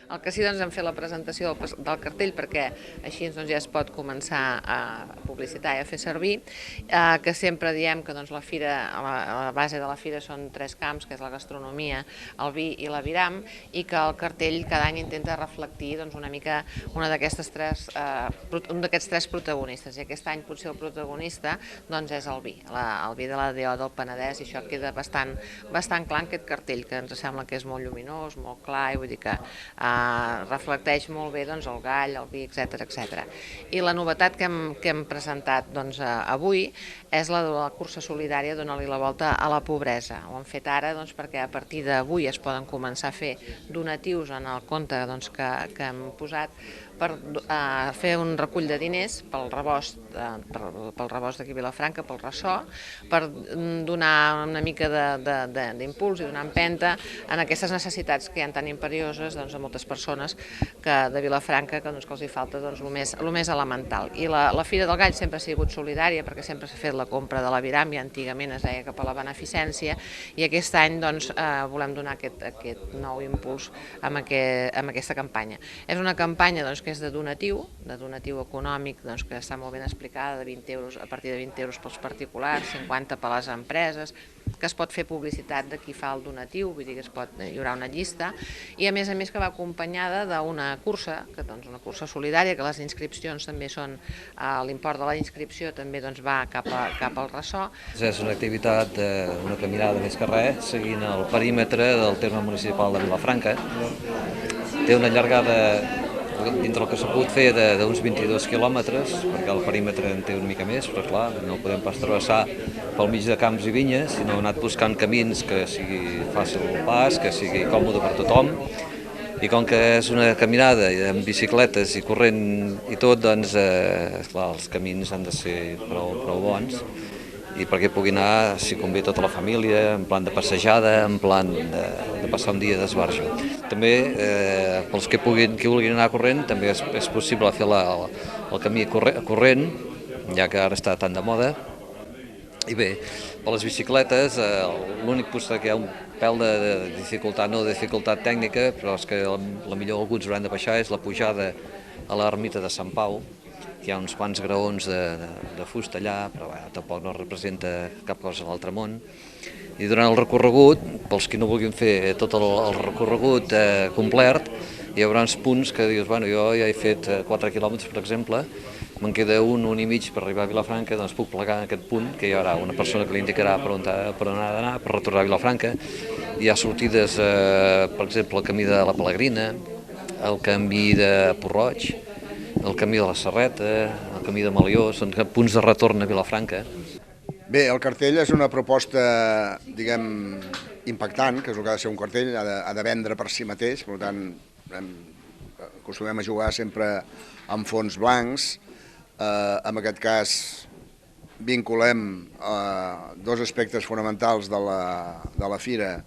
El que sí, doncs, hem fet la presentació del cartell perquè així doncs, ja es pot començar a publicitar i a fer servir, que sempre diem que doncs, la fira, a la base de la fira són 3 camps, que és la gastronomia, el vi i l'aviram, i que el cartell cada any intenta reflectir doncs, una mica un d'aquests 3 protagonistes, i aquest any potser el protagonista doncs, és el vi de la DO del Penedès, i això queda bastant clar en aquest cartell, que ens sembla que és molt lluminós, molt clar, i vull dir que reflecteix molt bé doncs, el gall, el vi, etc. I la novetat que hem presentat doncs, avui és la de la cursa solidària Dona-li la volta a la pobresa. Ho hem fet ara doncs, perquè a partir d'avui es poden començar a fer donatius en el compte doncs, que hem posat per fer un recull de diners pel rebost d'aquí a Vilafranca, pel ressò, per donar una mica d'impuls i donar empenta en aquestes necessitats que hi ha tan imperioses doncs, a moltes persones de Vilafranca que els hi falta doncs, el més elemental. I la Fira del Gall sempre ha sigut solidària perquè sempre s'ha fet la compra de l'aviram, i antigament es deia cap a la beneficència, i aquest any doncs, volem donar aquest nou impuls amb aquesta campanya. És una campanya doncs, que és de donatiu econòmic, doncs, que està molt ben explicada, de 20 euros, a partir de 20 euros pels particulars, 50 per les empreses, que es pot fer publicitat de qui fa el donatiu, vull dir que hi haurà una llista, i a més que va acompanyada d'una cursa, una cursa solidària, que les inscripcions també són, l'import de la inscripció també doncs, va cap al ressò. És una activitat, una caminada més que res, seguint el perímetre del terme municipal de Vilafranca. Té una llargada dintre el que s'ha pogut fer d'uns 22 quilòmetres, perquè el perímetre en té una mica més, però clar, no podem pas travessar pel mig de camps i vinyes, sinó hem anat buscant camins que sigui fàcil el pas, que sigui còmode per tothom, i com que és una caminada amb bicicletes i corrent i tot, doncs, clar, els camins han de ser prou bons, i perquè pugui anar, si convé, tota la família, en plan de passejada, en plan de passar un dia d'esbarjo. També, pels que vulguin anar corrent, també és possible fer el camí corrent, ja que ara està tan de moda. I bé, per les bicicletes, l'únic que hi ha un pèl de dificultat, no de dificultat tècnica, però és que la millor alguns hauran de baixar, és la pujada a l'ermita de Sant Pau. Hi ha uns quants graons de fusta allà, però tampoc no representa cap cosa a l'altre món. I durant el recorregut, pels que no vulguin fer tot el recorregut complet, hi haurà uns punts que dius, bueno, jo ja he fet 4 quilòmetres, per exemple, me'n queda un i mig per arribar a Vilafranca, doncs puc plegar en aquest punt, que hi haurà una persona que li indicarà per on ha d'anar, per retornar a Vilafranca. Hi ha sortides, per exemple, el camí de la Pelegrina, el camí de Porroig, el camí de la Serreta, el camí de Malió, són punts de retorn a Vilafranca. Bé, el cartell és una proposta, diguem, impactant, que és el que ha de ser un cartell, ha de vendre per si mateix, per tant, acostumem a jugar sempre amb fons blancs. En aquest cas, vinculem dos aspectes fonamentals de la fira,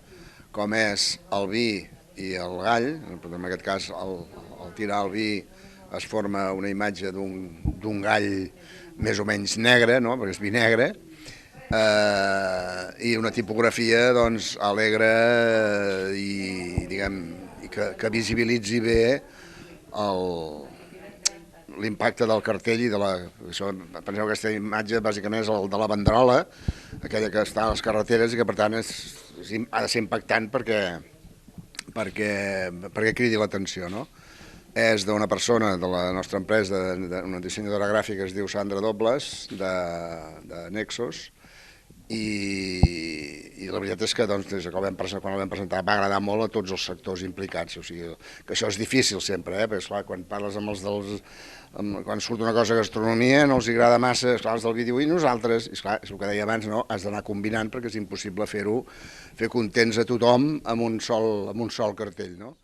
com és el vi i el gall. En aquest cas, al tirar el vi es forma una imatge d'un gall més o menys negre, no? Perquè és vi negre, i una tipografia doncs, alegre i, diguem, que visibilitzi bé l'impacte del cartell i penseu que aquesta imatge bàsicament és el de la banderola, aquella que està a les carreteres i que per tant ha de ser impactant perquè cridi l'atenció, no? És d'una persona de la nostra empresa, una dissenyadora gràfica que es diu Sandra Dobles, de Nexos, i la veritat és que doncs, des que quan el vam presentar va agradar molt a tots els sectors implicats. O sigui, que això és difícil sempre, perquè esclar, quan parles amb quan surt una cosa de gastronomia no els agrada massa, esclar, els del vídeo, i nosaltres, esclar, és el que deia abans, no? Has d'anar combinant perquè és impossible fer contents a tothom amb un sol cartell, no?